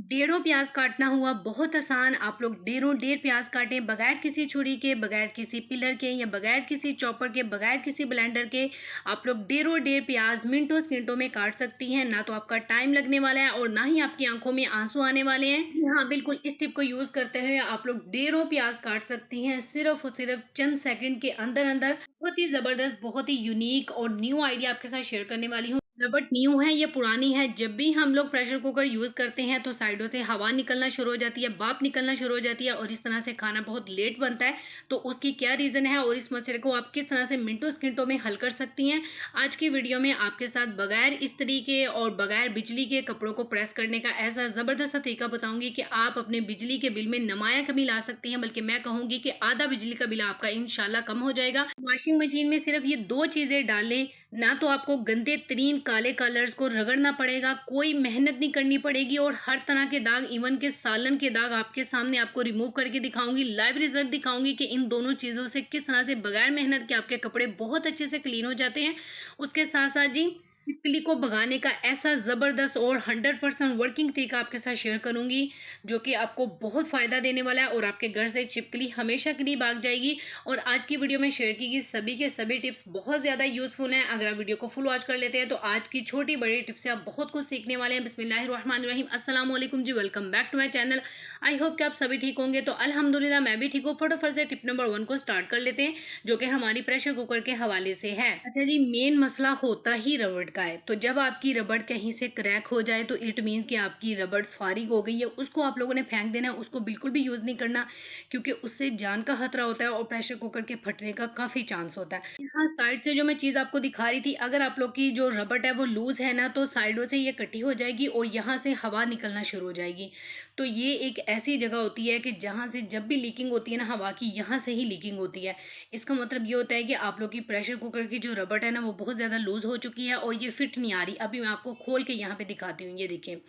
डेढ़ों प्याज काटना हुआ बहुत आसान। आप लोग डेढ़ प्याज काटें बगैर किसी छुरी के, बगैर किसी पिलर के या बगैर किसी चॉपर के, बगैर किसी ब्लेंडर के। आप लोग डेढ़ प्याज मिनटों सेकंडों में काट सकती हैं। ना तो आपका टाइम लगने वाला है और ना ही आपकी आंखों में आंसू आने वाले हैं। जी हाँ, बिल्कुल इस टिप को यूज़ करते हुए आप लोग डेढ़ों प्याज काट सकती हैं सिर्फ और सिर्फ चंद सेकंड के अंदर अंदर। बहुत ही ज़बरदस्त, बहुत ही यूनिक और न्यू आइडिया आपके साथ शेयर करने वाली हूँ। बट न्यू है, ये पुरानी है। जब भी हम लोग प्रेशर कुकर यूज़ करते हैं तो साइडों से हवा निकलना शुरू हो जाती है, भाप निकलना शुरू हो जाती है और इस तरह से खाना बहुत लेट बनता है। तो उसकी क्या रीज़न है और इस मसले को आप किस तरह से मिनटों सेकंडों में हल कर सकती हैं, आज की वीडियो में आपके साथ बगैर इस्त्री के और बगैर बिजली के कपड़ों को प्रेस करने का ऐसा ज़बरदस्त सा तरीका बताऊंगी कि आप अपने बिजली के बिल में नुमाया कमी ला सकती हैं। बल्कि मैं कहूँगी कि आधा बिजली का बिल आपका इंशाल्लाह कम हो जाएगा। वॉशिंग मशीन में सिर्फ ये दो चीज़ें डाल लें, ना तो आपको गंदे तरीन काले कलर्स को रगड़ना पड़ेगा, कोई मेहनत नहीं करनी पड़ेगी और हर तरह के दाग, इवन के सालन के दाग आपके सामने आपको रिमूव करके दिखाऊंगी। लाइव रिजल्ट दिखाऊंगी कि इन दोनों चीज़ों से किस तरह से बगैर मेहनत के आपके कपड़े बहुत अच्छे से क्लीन हो जाते हैं। उसके साथ साथ जी छिपकली को भगाने का ऐसा ज़बरदस्त और 100% वर्किंग तरीका आपके साथ शेयर करूंगी जो कि आपको बहुत फ़ायदा देने वाला है और आपके घर से छिपकली हमेशा के लिए भाग जाएगी। और आज की वीडियो में शेयर की गई सभी के सभी टिप्स बहुत ज़्यादा यूज़फुल हैं। अगर आप वीडियो को फुल वॉच कर लेते हैं तो आज की छोटी बड़ी टिप्स से आप बहुत कुछ सीखने वाले हैं। बिस्मिल्लाहिर्रहमानिर्रहीम, अस्सलाम वालेकुम जी, welcome back to my channel. I hope कि आप सभी ठीक होंगे। तो अल्हम्दुलिल्लाह मैं भी ठीक हूँ। फटाफट से टिप नंबर 1 को स्टार्ट कर लेते हैं जो कि हमारी प्रेशर कुकर के हवाले से है। अच्छा जी, मेन मसला होता ही रबड़ का है। तो जब आपकी रबड़ कहीं से क्रैक हो जाए तो इट मीन्स कि आपकी रबड़ फारिग हो गई है, उसको आप लोगों ने फेंक देना है। उसको बिल्कुल भी यूज़ नहीं करना क्योंकि उससे जान का खतरा होता है और प्रेशर कुकर के फटने का काफ़ी चांस होता है। यहाँ साइड से जो मैं चीज़ आपको दिखा रही थी, अगर आप लोग की जो रबड़ है वो लूज़ है ना, तो साइडों से ये कटी हो जाएगी और यहाँ से हवा निकलना शुरू हो जाएगी। तो ये एक ऐसी जगह होती है कि जहाँ से जब भी लीकिंग होती है ना हवा की, यहाँ से ही लीकिंग होती है। इसका मतलब ये होता है कि आप लोग की प्रेशर कुकर की जो रबड़ है ना वो बहुत ज़्यादा लूज़ हो चुकी है और ये फिट नहीं आ रही। अभी मैं आपको खोल के यहाँ पे दिखाती हूँ, ये देखिए।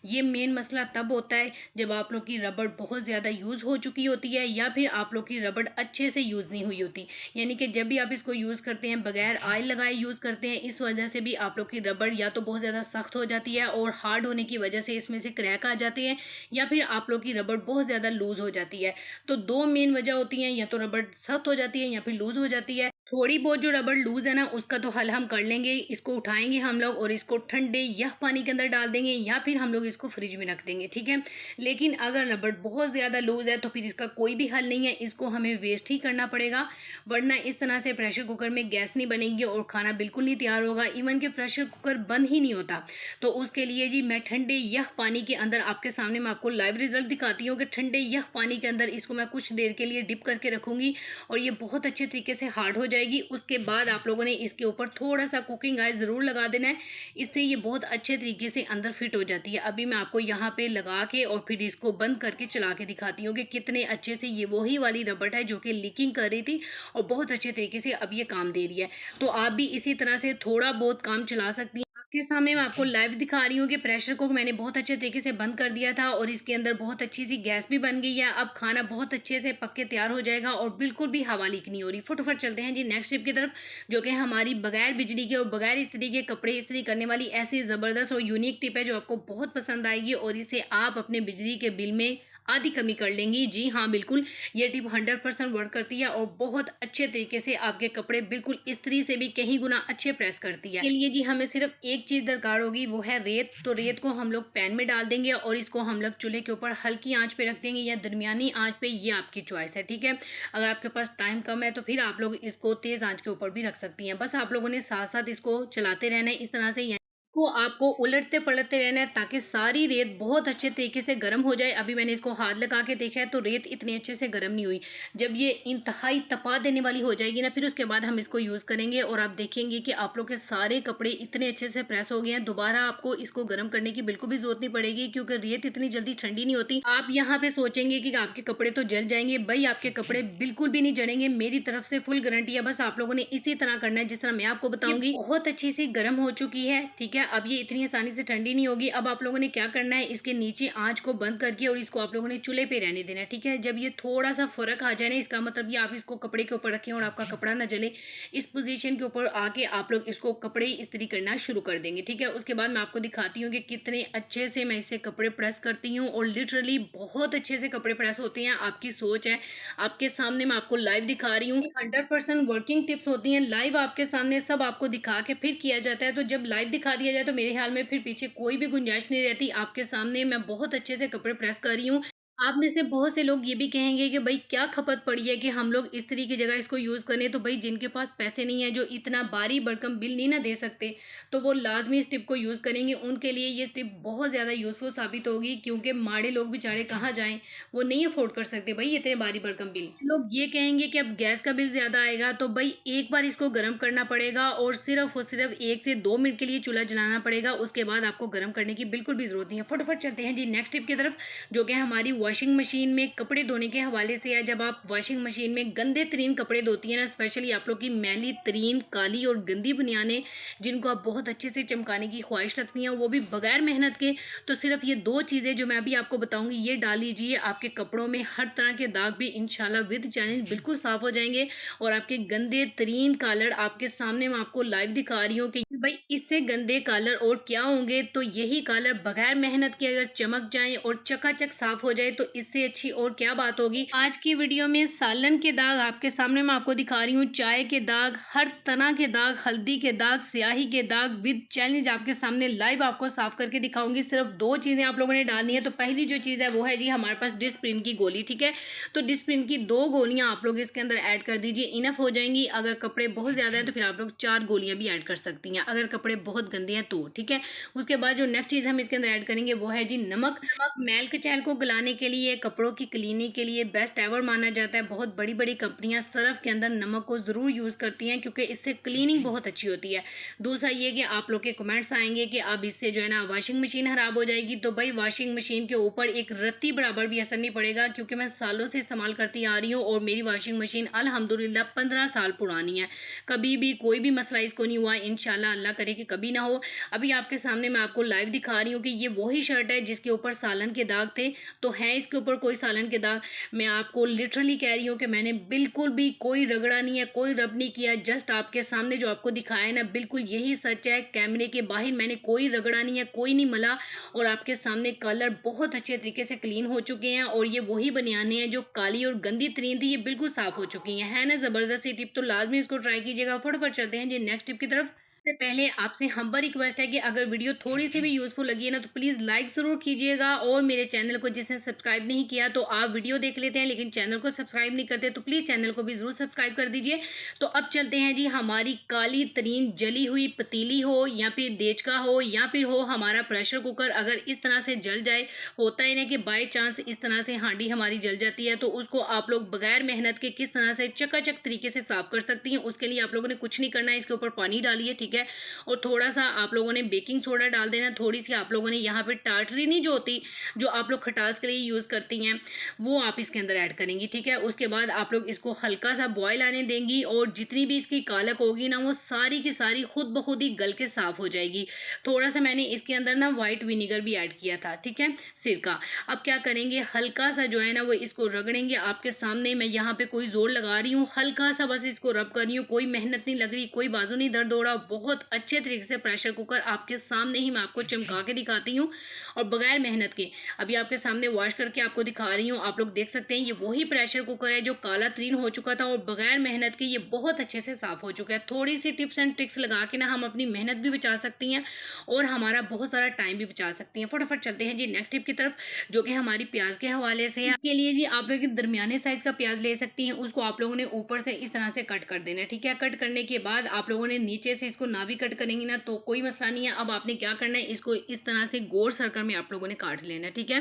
ये मेन मसला तब होता है जब आप लोग की रबड़ बहुत ज़्यादा यूज़ हो चुकी होती है या फिर आप लोग की रबड़ अच्छे से यूज़ नहीं हुई होती। यानी कि जब भी आप इसको यूज़ करते हैं बगैर ऑयल लगाए यूज़ करते हैं, इस वजह से भी आप लोग की रबड़ या तो बहुत ज़्यादा सख्त हो जाती है और हार्ड होने की वजह से इसमें से क्रैक आ जाते हैं, या फिर आप लोग की रबड़ बहुत ज़्यादा लूज़ हो जाती है। तो दो मेन वजह होती हैं, या तो रबड़ सख्त हो जाती है या फिर लूज़ हो जाती है। थोड़ी बहुत जो रबड़ लूज़ है ना उसका तो हल हम कर लेंगे। इसको उठाएंगे हम लोग और इसको ठंडे यख पानी के अंदर डाल देंगे या फिर हम लोग इसको फ्रिज में रख देंगे, ठीक है। लेकिन अगर रबड़ बहुत ज़्यादा लूज़ है तो फिर इसका कोई भी हल नहीं है, इसको हमें वेस्ट ही करना पड़ेगा। वरना इस तरह से प्रेशर कुकर में गैस नहीं बनेगी और खाना बिल्कुल नहीं तैयार होगा। इवन कि प्रेशर कुकर बंद ही नहीं होता। तो उसके लिए जी मैं ठंडे यख पानी के अंदर आपके सामने मैं आपको लाइव रिजल्ट दिखाती हूँ कि ठंडे यख पानी के अंदर इसको मैं कुछ देर के लिए डिप करके रखूँगी और ये बहुत अच्छे तरीके से हार्ड हो जाएगी। उसके बाद आप लोगों ने इसके ऊपर थोड़ा सा कुकिंग ऑयल ज़रूर लगा देना है, इससे ये बहुत अच्छे तरीके से अंदर फिट हो जाती है। अभी मैं आपको यहाँ पे लगा के और फिर इसको बंद करके चला के दिखाती हूँ कि कितने अच्छे से ये वही वाली रबड़ है जो कि लीकिंग कर रही थी और बहुत अच्छे तरीके से अब ये काम दे रही है। तो आप भी इसी तरह से थोड़ा बहुत काम चला सकती हैं। आपके सामने मैं आपको लाइव दिखा रही हूँ कि प्रेशर को मैंने बहुत अच्छे तरीके से बंद कर दिया था और इसके अंदर बहुत अच्छी सी गैस भी बन गई है। अब खाना बहुत अच्छे से पक के तैयार हो जाएगा और बिल्कुल भी हवा लीक नहीं हो रही। फटाफट चलते हैं जी नेक्स्ट टिप की तरफ जो कि हमारी बगैर बिजली के और बगैर इस्त्री के कपड़े इस्त्री करने वाली ऐसी ज़बरदस्त और यूनिक टिप है जो आपको बहुत पसंद आएगी और इसे आप अपने बिजली के बिल में आधी कमी कर लेंगी। जी हाँ, बिल्कुल ये टिप 100% वर्क करती है और बहुत अच्छे तरीके से आपके कपड़े बिल्कुल इस्त्री से भी कहीं गुना अच्छे प्रेस करती है। इसके लिए जी हमें सिर्फ एक चीज़ दरकार होगी, वो है रेत। तो रेत को हम लोग पैन में डाल देंगे और इसको हम लोग चूल्हे के ऊपर हल्की आंच पे रख देंगे या दरमियानी आंच पे, ये आपकी चॉइस है, ठीक है। अगर आपके पास टाइम कम है तो फिर आप लोग इसको तेज़ आंच के ऊपर भी रख सकती हैं। बस आप लोगों ने साथ साथ इसको चलाते रहना है इस तरह से, को आपको उलटते पलटते रहना है ताकि सारी रेत बहुत अच्छे तरीके से गर्म हो जाए। अभी मैंने इसको हाथ लगा के देखा है तो रेत इतनी अच्छे से गर्म नहीं हुई। जब ये इंतहाई तपा देने वाली हो जाएगी ना, फिर उसके बाद हम इसको यूज़ करेंगे और आप देखेंगे कि आप लोग के सारे कपड़े इतने अच्छे से प्रेस हो गए हैं। दोबारा आपको इसको गर्म करने की बिल्कुल भी जरूरत नहीं पड़ेगी क्योंकि रेत इतनी जल्दी ठंडी नहीं होती। आप यहाँ पे सोचेंगे कि आपके कपड़े तो जल जाएंगे, भाई आपके कपड़े बिल्कुल भी नहीं जलेंगे, मेरी तरफ से फुल गारंटी है। बस आप लोगों ने इसी तरह करना है जिस तरह मैं आपको बताऊंगी। बहुत अच्छी सी गर्म हो चुकी है, ठीक है। है। अब ये इतनी आसानी से ठंडी नहीं होगी। अब आप लोगों ने क्या करना है, इसके नीचे आँच को बंद करके और इसको आप लोगों ने चूल्हे पे रहने देना है, ठीक है। जब ये थोड़ा-सा फ़र्क आ जाए ना, इसका मतलब ये आप इसको कपड़े के ऊपर रखें और आपका कपड़ा ना जले। इस पोज़ीशन के ऊपर आके आप लोग इसको कपड़े इस्त्री करना शुरू कर देंगे, ठीक है। उसके बाद मैं आपको दिखाती हूँ कि कितने अच्छे से मैं इससे कपड़े प्रेस करती हूँ और लिटरली बहुत अच्छे से कपड़े प्रेस होते हैं। आपकी सोच है, आपके सामने मैं आपको लाइव दिखा रही हूँ। 100% वर्किंग टिप्स होती हैं, लाइव आपके सामने सब आपको दिखा के फिर किया जाता है। तो जब लाइव दिखा दिया जाए तो मेरे ख्याल में फिर पीछे कोई भी गुंजाइश नहीं रहती। आपके सामने मैं बहुत अच्छे से कपड़े प्रेस कर रही हूँ। आप में से बहुत से लोग ये भी कहेंगे कि भई क्या खपत पड़ी है कि हम लोग इस्त्री की जगह इसको यूज़ करें। तो भई जिनके पास पैसे नहीं है, जो इतना भारी भरकम बिल नहीं ना दे सकते, तो वो लाज़मी इस टिप को यूज़ करेंगे। उनके लिए ये टिप बहुत ज़्यादा यूज़फुल साबित होगी, क्योंकि माड़े लोग बेचारे कहाँ जाएँ? वो नहीं अफ़ोर्ड कर सकते भई इतने भारी भरकम बिल। लोग ये कहेंगे कि अब गैस का बिल ज़्यादा आएगा, तो भई एक बार इसको गरम करना पड़ेगा और सिर्फ़ 1 से 2 मिनट के लिए चूल्हा जलाना पड़ेगा। उसके बाद आपको गरम करने की बिल्कुल भी ज़रूरत नहीं है। फटाफट चलते हैं जी नेक्स्ट टिप की तरफ, जो कि हमारी वॉशिंग मशीन में कपड़े धोने के हवाले से है। जब आप वॉशिंग मशीन में गंदे तरीन कपड़े धोती हैं ना, स्पेशली आप लोग की मैली तरीन, काली और गंदी बनियानें, जिनको आप बहुत अच्छे से चमकाने की ख्वाहिश रखती हैं, वो भी बगैर मेहनत के, तो सिर्फ ये 2 चीज़ें जो मैं अभी आपको बताऊँगी, ये डाल लीजिए। आपके कपड़ों में हर तरह के दाग भी इंशाल्लाह विद चैलेंज बिल्कुल साफ़ हो जाएँगे और आपके गंदे तरीन कलर आपके सामने मैं आपको लाइव दिखा रही हूँ कि भाई इससे गंदे कलर और क्या होंगे। तो यही कलर बगैर मेहनत के अगर चमक जाएँ और चकाचक साफ़ हो जाए, तो इससे अच्छी और क्या बात होगी। आज की वीडियो में सालन के दाग आपके सामने मैं आपको दिखा रही हूँ, चाय के दाग, हर तरह के दाग, हल्दी के दाग, स्याही के दाग विद चैलेंज आपके सामने लाइव आपको साफ़ करके दिखाऊँगी। सिर्फ 2 चीज़ें आप लोगों ने डालनी है। तो पहली जो चीज़ है वो है जी हमारे पास डिस्प्रिन की गोली, ठीक है। तो डिस्प्रिन की 2 गोलियाँ आप लोग इसके अंदर ऐड कर दीजिए, इनफ हो जाएँगी। अगर कपड़े बहुत ज़्यादा हैं तो फिर आप लोग 4 गोलियाँ भी ऐड कर सकती हैं, अगर कपड़े बहुत गंदे हैं तो, ठीक है। उसके बाद जो नेक्स्ट चीज़ हम इसके अंदर ऐड करेंगे वो है जी नमक। नमक मैल कचैल को गलाने के लिए, कपड़ों की क्लीनिंग के लिए बेस्ट एवर माना जाता है। बहुत बड़ी-बड़ी कंपनियाँ सर्फ़ के अंदर नमक को ज़रूर यूज़ करती हैं, क्योंकि इससे क्लीनिंग बहुत अच्छी होती है। दूसरा ये कि आप लोग के कमेंट्स आएँगे कि अब इससे जो है ना वॉशिंग मशीन ख़राब हो जाएगी। तो भाई वॉशिंग मशीन के ऊपर एक रत्ती बराबर भी असर नहीं पड़ेगा, क्योंकि मैं सालों से इस्तेमाल करती आ रही हूँ और मेरी वॉशिंग मशीन अल्हम्दुलिल्लाह 15 साल पुरानी है। कभी भी कोई भी मसला इसको नहीं हुआ, इंशाल्लाह अल्लाह करे कि कभी ना हो। अभी आपके सामने मैं आपको लाइव दिखा रही हूँ कि ये वही शर्ट है जिसके ऊपर सालन के दाग थे। तो है इसके ऊपर कोई सालन के दाग। मैं आपको लिटरली कह रही हूँ कि मैंने बिल्कुल भी कोई रगड़ा नहीं है, कोई रब नहीं किया। जस्ट आपके सामने जो आपको दिखाया है ना, बिल्कुल यही सच है। कैमरे के बाहर मैंने कोई रगड़ा नहीं है, कोई नहीं मला, और आपके सामने कलर बहुत अच्छे तरीके से क्लीन हो चुके हैं। और ये वही बनियानें हैं जो काली और गंदी तरीन थी, ये बिल्कुल साफ़ हो चुकी हैं। है ना ज़बरदस्त सी टिप? तो लाज़मी इसको ट्राई कीजिएगा। फटाफट चलते हैं जी नेक्स्ट टिप की तरफ। इससे पहले आपसे हम्बल रिक्वेस्ट है कि अगर वीडियो थोड़ी-सी भी यूज़फुल लगी है ना, तो प्लीज़ लाइक ज़रूर कीजिएगा। और मेरे चैनल को जिसने सब्सक्राइब नहीं किया, तो आप वीडियो देख लेते हैं लेकिन चैनल को सब्सक्राइब नहीं करते, तो प्लीज़ चैनल को भी ज़रूर सब्सक्राइब कर दीजिए। तो अब चलते हैं जी, हमारी काली तरीन जली हुई पतीली हो या फिर देचका हो या फिर हो हमारा प्रेशर कुकर, अगर इस तरह से जल जाए, होता है ना कि बाय चांस इस तरह से हांडी हमारी जल जाती है, तो उसको आप लोग बगैर मेहनत के किस तरह से चकाचक तरीके से साफ़ कर सकती हैं। उसके लिए आप लोगों ने कुछ नहीं करना है, इसके ऊपर पानी डालिए, ठीक है। और थोड़ा-सा आप लोगों ने बेकिंग सोडा डाल देना, थोड़ी-सी आप लोगों ने यहाँ पे टाटरी नहीं जो होती, जो आप लोग खटास के लिए यूज़ करती हैं, वो आप इसके अंदर ऐड करेंगी, ठीक है। उसके बाद आप लोग इसको हल्का-सा बॉयल आने देंगी और जितनी भी इसकी कालक होगी ना, वो सारी की सारी खुद ब खुद ही गल के साफ़ हो जाएगी। थोड़ा-सा मैंने इसके अंदर ना व्हाइट विनेगर भी ऐड किया था, ठीक है, सिरका। अब क्या करेंगे, हल्का-सा जो है ना वो इसको रगड़ेंगे। आपके सामने मैं यहाँ पे कोई ज़ोर लगा रही हूँ, हल्का-सा बस इसको रब कर रही हूँ, कोई मेहनत नहीं लग रही, कोई बाजू नहीं दर्द हो रहा। बहुत अच्छे तरीके से प्रेशर कुकर आपके सामने ही मैं आपको चमका के दिखाती हूँ और बगैर मेहनत के। अभी आपके सामने वॉश करके आपको दिखा रही हूँ, आप लोग देख सकते हैं ये वही प्रेशर कुकर है जो काला तरीन हो चुका था और बगैर मेहनत के ये बहुत अच्छे से साफ़ हो चुका है। थोड़ी सी टिप्स एंड ट्रिक्स लगा के ना हम अपनी मेहनत भी बचा सकती हैं और हमारा बहुत सारा टाइम भी बचा सकती हैं। फटाफट चलते हैं जी नेक्स्ट टिप की तरफ, जो कि हमारी प्याज के हवाले से है। इसके लिए जी आप लोग दरमियाने साइज़ का प्याज ले सकती हैं, उसको आप लोगों ने ऊपर से इस तरह से कट कर देना है, ठीक है। कट करने के बाद आप लोगों ने नीचे से इसको ना भी कट करेंगी ना तो कोई मसला नहीं है। अब आपने क्या करना है, इसको इस तरह से गोल सर्कल में आप लोगों ने काट लेना है, ठीक है।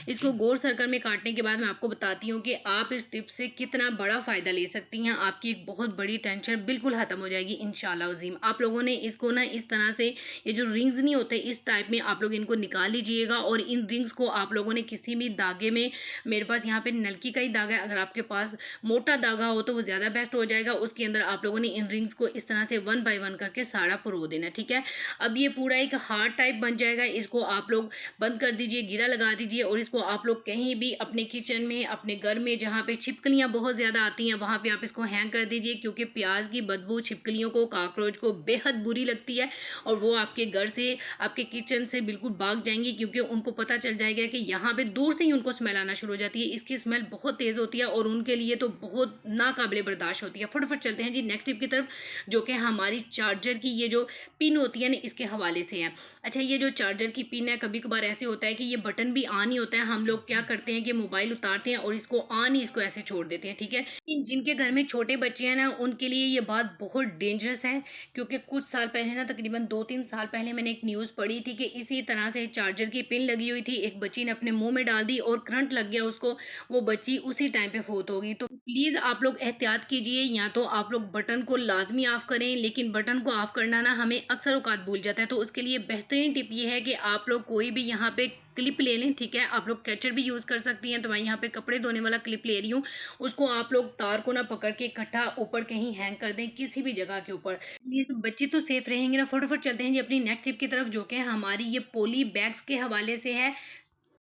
इसको गोल सर्कल में काटने के बाद मैं आपको बताती हूँ कि आप इस टिप से कितना बड़ा फ़ायदा ले सकती हैं। आपकी एक बहुत बड़ी टेंशन बिल्कुल ख़त्म हो जाएगी इंशाल्लाह अज़ीम। आप लोगों ने इसको ना इस तरह से, ये जो रिंग्स नहीं होते इस टाइप में, आप लोग इनको निकाल लीजिएगा और इन रिंग्स को आप लोगों ने किसी भी धागे में, मेरे पास यहाँ पे नलकी का ही धागा है, अगर आपके पास मोटा धागा हो तो वो ज़्यादा बेस्ट हो जाएगा। उसके अंदर आप लोगों ने इन रिंग्स को इस तरह से 1 बाय 1 करके साड़ा पुरो देना, ठीक है। अब ये पूरा एक हार्ड टाइप बन जाएगा, इसको आप लोग बंद कर दीजिए, गिरा लगा दीजिए और इसको आप लोग कहीं भी अपने किचन में, अपने घर में जहाँ पे छिपकलियाँ बहुत ज़्यादा आती हैं वहाँ पे आप इसको हैंग कर दीजिए, क्योंकि प्याज की बदबू छिपकलियों को, कॉकरोच को बेहद बुरी लगती है और वो आपके घर से, आपके किचन से बिल्कुल भाग जाएंगी, क्योंकि उनको पता चल जाएगा कि यहाँ पे दूर से ही उनको स्मेल आना शुरू हो जाती है। इसकी स्मेल बहुत तेज़ होती है और उनके लिए तो बहुत नाकाबिले बर्दाश्त होती है। फटाफट चलते हैं जी नेक्स्ट टिप की तरफ, जो कि हमारी चार्जर की ये जो पिन होती है ना, इसके हवाले से है। अच्छा, ये जो चार्जर की पिन है, कभी कभार ऐसे होता है कि ये बटन भी ऑन ही होता है, हम लोग क्या करते हैं कि मोबाइल उतारते हैं और इसको ऑन ही इसको ऐसे छोड़ देते हैं, ठीक है। जिनके घर में छोटे बच्चे हैं ना, उनके लिए ये बात बहुत डेंजरस है, क्योंकि कुछ साल पहले ना, तकरीबन 2-3 साल पहले मैंने एक न्यूज़ पढ़ी थी कि इसी तरह से चार्जर की पिन लगी हुई थी, एक बच्ची ने अपने मुंह में डाल दी और करंट लग गया उसको, वो बच्ची उसी टाइम पे फोत हो गई। तो प्लीज़ आप लोग एहतियात कीजिए, या तो आप लोग बटन को लाजमी ऑफ करें, लेकिन बटन को ऑफ करना ना हमें अक्सर औकात भूल जाता है। तो उसके लिए बेहतरीन टिप ये है कि आप लोग कोई भी यहाँ पे क्लिप ले लें, ठीक है। आप लोग कैचर भी यूज़ कर सकती हैं, तो मैं यहाँ पे कपड़े धोने वाला क्लिप ले रही हूँ। उसको आप लोग तार को ना पकड़ के इकट्ठा ऊपर कहीं हैंग कर दें, किसी भी जगह के ऊपर। ये सब बच्चे तो सेफ रहेंगे ना। फटाफट चलते हैं जी अपनी नेक्स्ट टिप की तरफ, जो कि हमारी ये पॉली बैग्स के हवाले से है।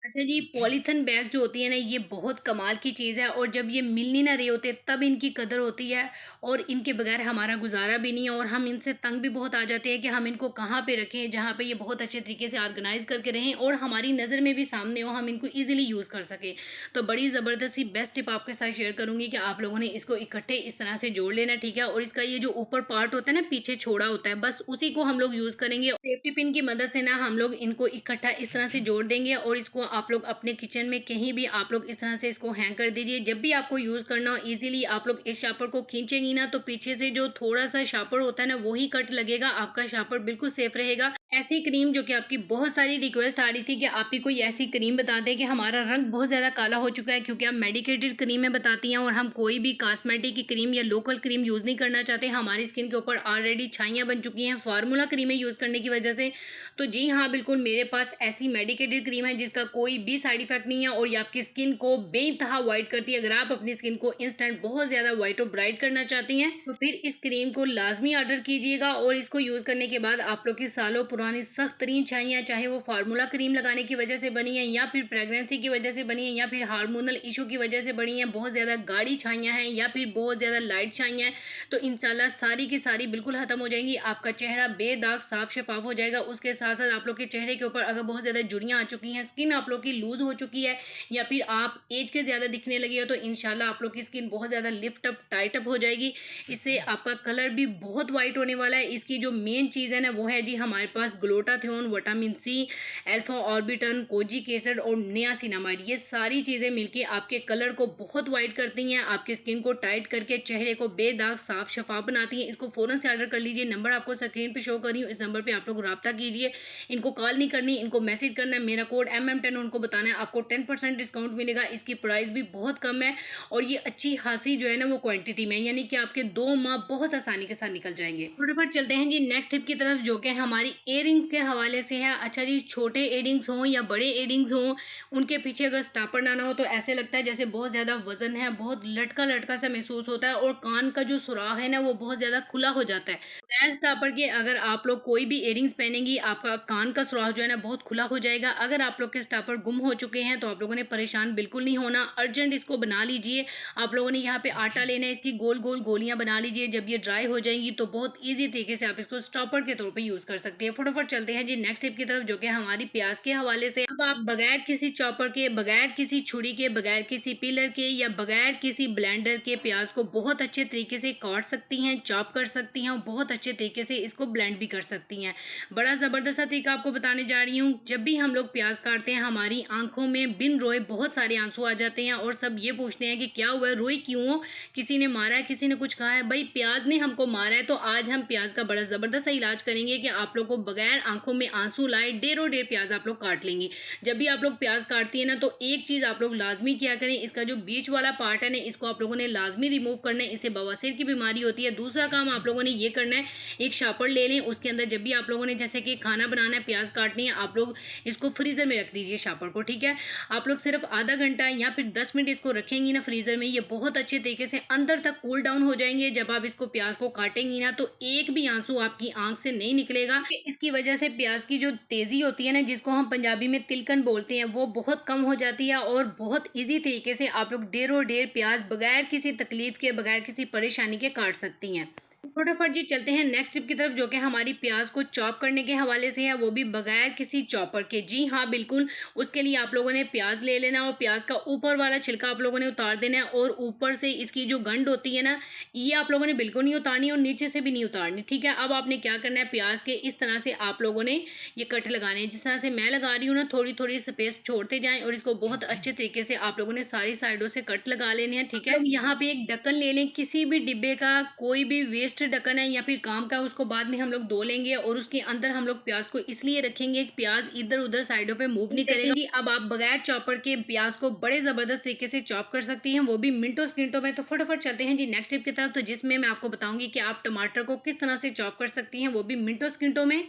अच्छा जी, पॉलीथिन बैग जो होती है ना, ये बहुत कमाल की चीज़ है और जब ये मिल नहीं ना रहे होते तब इनकी कदर होती है, और इनके बगैर हमारा गुजारा भी नहीं है, और हम इनसे तंग भी बहुत आ जाते हैं कि हम इनको कहाँ पे रखें जहाँ पे ये बहुत अच्छे तरीके से ऑर्गेनाइज करके रहें और हमारी नज़र में भी सामने हो, हम इनको ईजिली यूज़ कर सकें। तो बड़ी ज़बरदस्त सी बेस्ट टिप आपके साथ शेयर करूँगी कि आप लोगों ने इसको इकट्ठे इस तरह से जोड़ लेना, ठीक है। और इसका ये जो ऊपर पार्ट होता है ना, पीछे छोड़ा होता है, बस उसी को हम लोग यूज़ करेंगे। सेफ्टी पिन की मदद से ना हम लोग इनको इकट्ठा इस तरह से जोड़ देंगे और इसको आप लोग अपने किचन में कहीं भी आप लोग इस तरह से इसको हैंग कर दीजिए। जब भी आपको यूज़ करना हो, इजीली आप लोग एक शापर को खींचेंगी ना, तो पीछे से जो थोड़ा सा शापर होता है ना, वही कट लगेगा, आपका शापर बिल्कुल सेफ रहेगा। ऐसी क्रीम, जो कि आपकी बहुत सारी रिक्वेस्ट आ रही थी कि आप ही कोई ऐसी क्रीम बता दें कि हमारा रंग बहुत ज़्यादा काला हो चुका है, क्योंकि आप मेडिकेटेड क्रीमें बताती हैं और हम कोई भी कॉस्मेटिक की क्रीम या लोकल क्रीम यूज़ नहीं करना चाहते। हमारी स्किन के ऊपर ऑलरेडी छाइयाँ बन चुकी हैं फार्मूला क्रीमें यूज़ करने की वजह से। तो जी हाँ, बिल्कुल मेरे पास ऐसी मेडिकेटेड क्रीम है जिसका कोई भी साइड इफेक्ट नहीं है और ये आपकी स्किन को बेइंतहा वाइट करती है। अगर आप अपनी स्किन को इंस्टेंट बहुत ज़्यादा वाइट और ब्राइट करना चाहती हैं, तो फिर इस क्रीम को लाजमी ऑर्डर कीजिएगा और इसको यूज़ करने के बाद आप लोग की सालों पुरानी सख्त तरीन छाइयाँ, चाहे वो फार्मूला क्रीम लगाने की वजह से बनी है, या फिर प्रेगनेंसी की वजह से बनी है, या फिर हार्मोनल इशू की वजह से बनी है, बहुत ज़्यादा गाढ़ी छाइयाँ हैं, या फिर बहुत ज़्यादा लाइट छाइयाँ हैं, तो इंशाल्लाह सारी की सारी बिल्कुल ख़त्म हो जाएंगी। आपका चेहरा बेदाग साफ शफाफ हो जाएगा। उसके साथ साथ आप लोग के चेहरे के ऊपर अगर बहुत ज़्यादा झुर्रियाँ आ चुकी हैं, स्किन आप लोग की लूज़ हो चुकी है, या फिर आप एज के ज़्यादा दिखने लगे हो, तो इंशाल्लाह आप लोग की स्किन बहुत ज़्यादा लिफ्ट अप, टाइट अप हो जाएगी। इससे आपका कलर भी बहुत वाइट होने वाला है। इसकी जो मेन चीज़ है ना, वो है जी हमारे पास glutathione, vitamin C, alpha arbutin, kojic acid और नियासिनामाइड। ये सारी चीज़ें मिलके आपके कलर को बहुत वाइट करती हैं, आपकी स्किन को टाइट करके चेहरे को बेदाग साफ शफाफ बनाती हैं। इसको फ़ौरन से ऑर्डर कर लीजिए। नंबर आपको स्क्रीन पे शो कर रही हूँ, इस नंबर पे आप लोग रब्ता कीजिए। इनको कॉल नहीं करनी, इनको मैसेज करना है, मेरा कोड MM10 उनको बताना है, आपको 10% डिस्काउंट मिलेगा। इसकी प्राइस भी बहुत कम है और ये अच्छी खासी जो है ना वो क्वांटिटी में, यानी कि आपके 2 माह बहुत आसानी के साथ निकल जाएंगे। फटाफट चलते हैं जी नेक्स्ट टिप की तरफ, जो कि हमारी इयरिंग्स के हवाले से है। अच्छा जी, छोटे इयरिंग्स हों या बड़े इयरिंग्स हों, उनके पीछे अगर स्टापर ना हो तो ऐसे लगता है जैसे बहुत ज़्यादा वजन है, बहुत लटका लटका सा महसूस होता है और कान का जो सुराख है ना वो बहुत ज़्यादा खुला हो जाता है। बगैर स्टापर के अगर आप लोग कोई भी इयरिंग्स पहनेंगी, आपका कान का सुराख जो है ना बहुत खुला हो जाएगा। अगर आप लोग के स्टापर गुम हो चुके हैं तो आप लोगों ने परेशान बिल्कुल नहीं होना, अर्जेंट इसको बना लीजिए। आप लोगों ने यहाँ पे आटा लेना है, इसकी गोल गोल गोलियां बना लीजिए। जब ये ड्राई हो जाएंगी तो बहुत ईजी तरीके से आप इसको स्टॉपर के तौर पे यूज़ कर सकते हैं। फटाफट चलते हैं जी नेक्स्ट टिप की तरफ, जो कि हमारी प्याज के हवाले से। अब आप बगैर किसी चॉपर के, बगैर किसी छुरी के, बगैर किसी पिलर के या बगैर किसी ब्लेंडर के प्याज को बहुत अच्छे तरीके से काट सकती हैं, चॉप कर सकती हैं और बहुत अच्छे तरीके से इसको ब्लेंड भी कर सकती हैं। बड़ा ज़बरदस्त तरीका आपको बताने जा रही हूँ। जब भी हम लोग प्याज काटते हैं, हमारी आंखों में बिन रोए बहुत सारे आंसू आ जाते हैं और सब ये पूछते हैं कि क्या हुआ है, रोई क्यों हो, किसी ने मारा है, किसी ने कुछ कहा है। भाई प्याज ने हमको मारा है, तो आज हम प्याज का बड़ा ज़बरदस्त इलाज करेंगे कि आप लोग को बगैर आँखों में आँसू लाए ढेरों ढेर प्याज़ आप लोग काट लेंगी। जब भी आप लोग प्याज़ काटती हैं ना, तो एक चीज़ आप लोग लाज़मी किया करें, इसका जो बीच वाला पार्ट है ना, इसको आप लोगों ने लाज़मी रिमूव करना है, इससे बवासीर की बीमारी होती है। दूसरा काम आप लोगों ने ये करना है, एक शापर ले लें, उसके अंदर जब भी आप लोगों ने जैसे कि खाना बनाना है, प्याज़ काटनी है, आप लोग इसको फ्रीज़र में रख दीजिए शापर को, ठीक है। आप लोग सिर्फ आधा घंटा या फिर 10 मिनट इसको रखेंगी ना फ्रीज़र में, ये बहुत अच्छे तरीके से अंदर तक कूल डाउन हो जाएंगे। जब आप इसको प्याज को काटेंगी ना, तो एक भी आंसू आपकी आंख से नहीं निकलेगा। इसकी वजह से प्याज की जो तेज़ी होती है ना, जिसको हम पंजाबी में तिलकन बोलते हैं, वो बहुत कम हो जाती है और बहुत ईजी तरीके से आप लोग ढेरों ढेर प्याज बगैर किसी तकलीफ के, बगैर किसी परेशानी के काट सकती हैं। फटाफट जी चलते हैं नेक्स्ट टिप की तरफ, जो कि हमारी प्याज को चॉप करने के हवाले से है, वो भी बगैर किसी चॉपर के। जी हाँ, बिल्कुल। उसके लिए आप लोगों ने प्याज ले लेना और प्याज का ऊपर वाला छिलका आप लोगों ने उतार देना है, और ऊपर से इसकी जो गंढ होती है ना, ये आप लोगों ने बिल्कुल नहीं उतारनी और नीचे से भी नहीं उतारनी, ठीक है। अब आपने क्या करना है, प्याज के इस तरह से आप लोगों ने ये कट लगाने हैं, जिस तरह से मैं लगा रही हूँ ना, थोड़ी थोड़ी स्पेस छोड़ते जाएं और इसको बहुत अच्छे तरीके से आप लोगों ने सारी साइडों से कट लगा लेने हैं, ठीक है। यहाँ पे एक ढक्कन ले लें, किसी भी डिब्बे का, कोई भी वेस्ट ढक्कन है या फिर काम का, उसको बाद में हम लोग धो लेंगे और उसके अंदर हम लोग प्याज को इसलिए रखेंगे कि प्याज इधर उधर साइडों पे मूव नहीं करेगा। जी अब आप बगैर चॉपर के प्याज को बड़े जबरदस्त तरीके से चॉप कर सकती हैं, वो भी मिनटों सेकंडों में। तो फटाफट चलते हैं जी नेक्स्ट टिप की तरफ, तो जिसमें मैं आपको बताऊंगी कि आप टमाटर को किस तरह से चॉप कर सकती हैं, वो भी मिनटों सेकंडों में।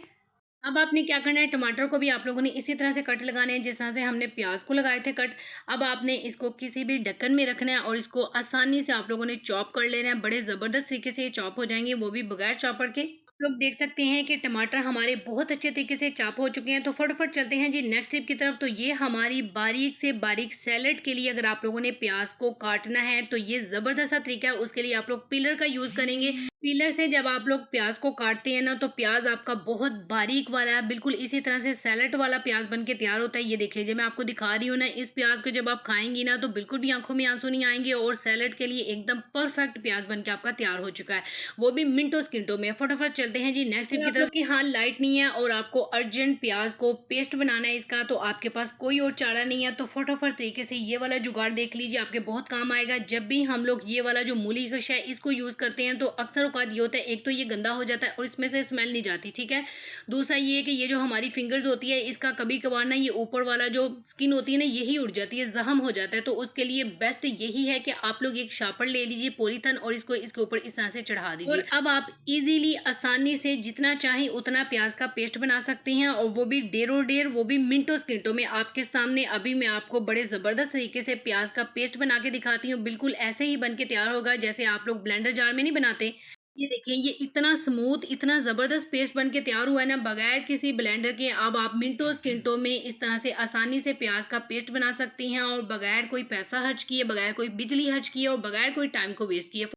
अब आपने क्या करना है, टमाटर को भी आप लोगों ने इसी तरह से कट लगाने हैं, जिस तरह से हमने प्याज को लगाए थे कट। अब आपने इसको किसी भी ढक्कन में रखना है और इसको आसानी से आप लोगों ने चॉप कर लेना है। बड़े ज़बरदस्त तरीके से ये चॉप हो जाएंगे, वो भी बगैर चॉपर के। आप लोग देख सकते हैं कि टमाटर हमारे बहुत अच्छे तरीके से चॉप हो चुके हैं। तो फटाफट चलते हैं जी नेक्स्ट टिप की तरफ, तो ये हमारी बारीक से बारीक सैलेड के लिए अगर आप लोगों ने प्याज को काटना है, तो ये ज़बरदस्त सा तरीका है। उसके लिए आप लोग पीलर का यूज़ करेंगे। पीलर से जब आप लोग प्याज को काटते हैं ना, तो प्याज आपका बहुत बारीक वाला, बिल्कुल इसी तरह से सैलेड वाला प्याज बन के तैयार होता है। ये देखिए, जो मैं आपको दिखा रही हूँ ना, इस प्याज को जब आप खाएंगी ना, तो बिल्कुल भी आंखों में आंसू नहीं आएंगे और सैलेड के लिए एकदम परफेक्ट प्याज बन के आपका तैयार हो चुका है, वो भी मिनटों सेकंडों में। फटाफट चलते हैं जी नेक्स्ट टिप की तरफ कि हाँ, लाइट नहीं है और आपको अर्जेंट प्याज को पेस्ट बनाना है इसका, तो आपके पास कोई और चारा नहीं है, तो फटाफट तरीके से ये वाला जुगाड़ देख लीजिए, आपके बहुत काम आएगा। जब भी हम लोग ये वाला जो मूली कश है इसको यूज़ करते हैं, तो अक्सर औकात ये होता है, एक तो ये गंदा हो जाता है और इसमें से स्मेल नहीं जाती, ठीक है। दूसरा ये है कि ये जो हमारी फिंगर्स होती है, इसका कभी कभार ना ये ऊपर वाला जो स्किन होती है ना, यही उड़ जाती है, जख्म हो जाता है। तो उसके लिए बेस्ट यही है कि आप लोग एक शापर ले लीजिए, पॉलीथन, और इसको इसके ऊपर इस तरह से चढ़ा दीजिए। और अब आप इजीली आसानी से जितना चाहे उतना प्याज का पेस्ट बना सकती हैं, और वो भी ढेरों ढेर, वो भी मिनटों सेकंडों में आपके सामने। अभी मैं आपको बड़े ज़बरदस्त तरीके से प्याज का पेस्ट बना के दिखाती हूँ, बिल्कुल ऐसे ही बन के तैयार होगा जैसे आप लोग ब्लेंडर जार में नहीं बनाते। ये देखिए, ये इतना स्मूथ, इतना ज़बरदस्त पेस्ट बन के तैयार हुआ है ना, बगैर किसी ब्लेंडर के। अब आप मिनटों सेकंडों में इस तरह से आसानी से प्याज का पेस्ट बना सकती हैं, और बगैर कोई पैसा खर्च किए, बगैर कोई बिजली खर्च किए और बगैर कोई टाइम को वेस्ट किए।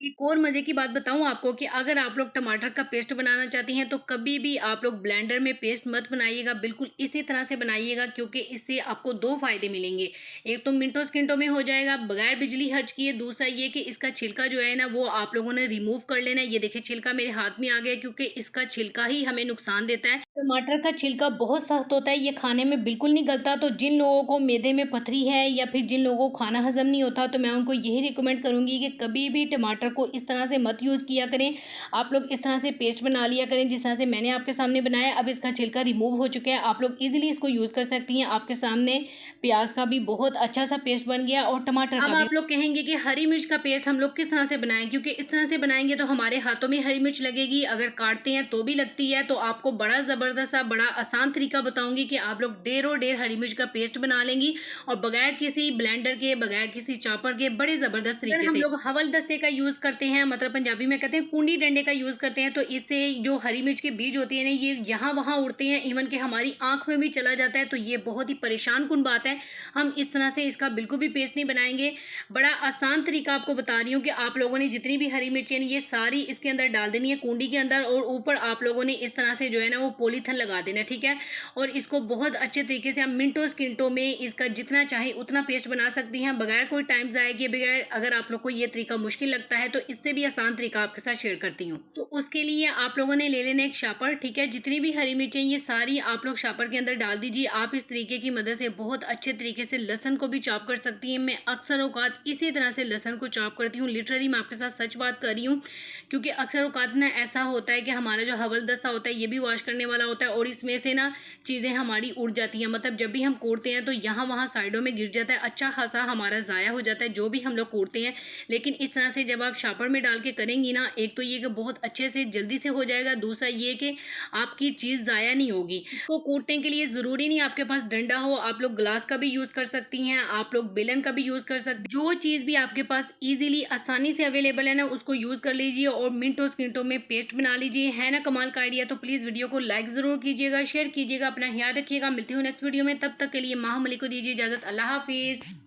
एक और मज़े की बात बताऊँ आपको कि अगर आप लोग टमाटर का पेस्ट बनाना चाहती हैं, तो कभी भी आप लोग ब्लेंडर में पेस्ट मत बनाइएगा, बिल्कुल इसी तरह से बनाइएगा, क्योंकि इससे आपको दो फ़ायदे मिलेंगे। एक तो मिनटों सेकंडों में हो जाएगा बगैर बिजली खर्च किए, दूसरा ये कि इसका छिलका जो है ना, वो आप लोगों ने रिमूव कर लेना है। ये देखिए, छिलका मेरे हाथ में आ गया, क्योंकि इसका छिलका ही हमें नुकसान देता है। टमाटर का छिलका बहुत सख्त होता है, ये खाने में बिल्कुल नहीं गलता। तो जिन लोगों को मैदे में पथरी है या फिर जिन लोगों को खाना हजम नहीं होता, तो मैं उनको यही रिकमेंड करूंगी कि कभी भी टमाटर को इस तरह से मत यूज़ किया करें। आप लोग इस तरह से पेस्ट बना लिया करें, जिस तरह से मैंने आपके सामने बनाया। अब इसका छिलका रिमूव हो चुका है, आप लोग इजीली इसको यूज़ कर सकती हैं। आपके सामने प्याज का भी बहुत अच्छा सा पेस्ट बन गया और टमाटर का भी। अब आप लोग कहेंगे कि हरी मिर्च का पेस्ट हम लोग किस तरह से बनाएं, क्योंकि इस तरह से बनाएंगे तो हमारे हाथों में हरी मिर्च लगेगी, अगर काटते हैं तो भी लगती है। तो आपको बड़ा ज़बरदस्त सा, बड़ा आसान तरीका बताऊंगी कि आप लोग ढेरों ढेर हरी मिर्च का पेस्ट बना लेंगी, और बगैर किसी ब्लेंडर के, बगैर किसी चॉपर के, बड़े ज़बरदस्त तरीके से। हम लोग हवल दस्ते का यूज़ करते हैं, मतलब पंजाबी में कहते हैं कुंडी डंडे का यूज़ करते हैं, तो इससे जो हरी मिर्च के बीज होती है ना, ये यहाँ वहाँ उड़ते हैं, इवन कि हमारी आँख में भी चला जाता है। तो ये बहुत ही परेशान कुन बात है। हम इस तरह से इसका बिल्कुल भी पेस्ट नहीं बनाएंगे। बड़ा आसान तरीका आपको बता रही हूँ कि आप लोगों ने जितनी भी हरी मिर्चें ये सारी इसके अंदर डाल देनी है, कुंडी के अंदर, और ऊपर आप लोगों ने इस तरह से जो है ना, वो पॉलीथन लगा देना, ठीक है। और इसको बहुत अच्छे तरीके से आप मिनटों सेकंडों में इसका जितना चाहे उतना पेस्ट बना सकती हैं, बगैर कोई टाइम ज़ाया किए बगैर। अगर आप लोग को ये तरीका मुश्किल लगता है है, तो इससे भी आसान तरीका आपके साथ शेयर करती हूँ। तो उसके लिए आप लोगों ने ले लेना एक शापर, ठीक है। जितनी भी हरी मिर्चें ये सारी आप लोग शापर के अंदर डाल दीजिए। आप इस तरीके की मदद से बहुत अच्छे तरीके से लहसुन को भी चॉप कर सकती हैं। मैं अक्सर औकात इसी तरह से लहसुन को चॉप करती हूँ। लिटरली मैं आपके साथ सच बात कर रही हूँ, क्योंकि अक्सर औकात ना ऐसा होता है कि हमारा जो हवलदस्ता होता है ये भी वॉश करने वाला होता है और इसमें से ना चीज़ें हमारी उड़ जाती हैं। मतलब जब भी हम कूटते हैं तो यहाँ वहाँ साइडों में गिर जाता है, अच्छा खासा हमारा ज़ाया हो जाता है जो भी हम लोग कूटते हैं। लेकिन इस तरह से जब आप शापर में डाल के करेंगी ना, एक तो ये कि बहुत अच्छे से जल्दी से हो जाएगा, दूसरा ये कि आपकी चीज़ ज़ाया नहीं होगी। इसको कूटने के लिए ज़रूरी नहीं आपके पास डंडा हो, आप लोग ग्लास का भी यूज़ कर सकती हैं, आप लोग बेलन का भी यूज़ कर सकते हैं। जो चीज़ भी आपके पास ईजिली आसानी से अवेलेबल है ना, उसको यूज़ कर लीजिए और मिनटों सेकंडों में पेस्ट बना लीजिए। है ना कमाल का आइडिया? तो प्लीज़ वीडियो को लाइक ज़रूर कीजिएगा, शेयर कीजिएगा, अपना ख्याल रखिएगा। मिलती हूँ नेक्स्ट वीडियो में, तब तक के लिए माह मलिक को दीजिए इजाज़त। अल्लाह हाफिज़।